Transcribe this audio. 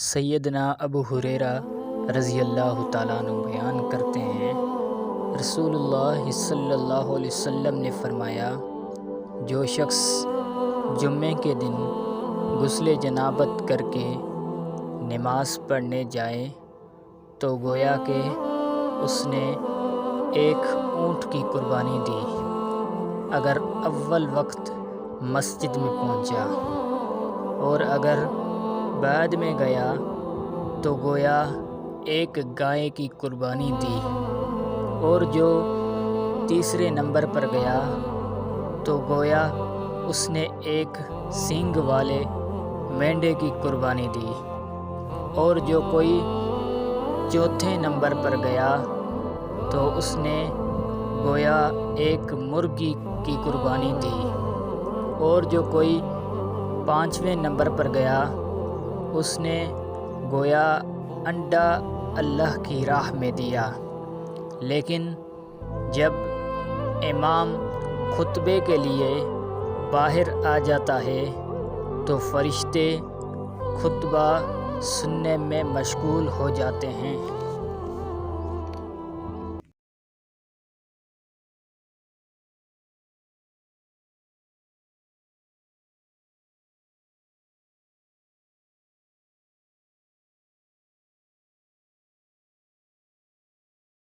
سیدنا ابو ہریرہ رضی اللہ تعالیٰ عنہ بیان کرتے ہیں، رسول اللہ صلی اللہ علیہ وسلم نے فرمایا، جو شخص جمعے کے دن غسل جنابت کر کے نماز پڑھنے جائے تو گویا کہ اس نے ایک اونٹ کی قربانی دی اگر اول وقت مسجد میں پہنچا، اور اگر بعد میں گیا تو گویا ایک گائے کی قربانی دی، اور جو تیسرے نمبر پر گیا تو گویا اس نے ایک سینگ والے مینڈے کی قربانی دی، اور جو کوئی چوتھے نمبر پر گیا تو اس نے گویا ایک مرغی کی قربانی دی، اور جو کوئی پانچویں نمبر پر گیا اس نے گویا انڈا اللہ کی راہ میں دیا۔ لیکن جب امام خطبے کے لیے باہر آ جاتا ہے تو فرشتے خطبہ سننے میں مشغول ہو جاتے ہیں۔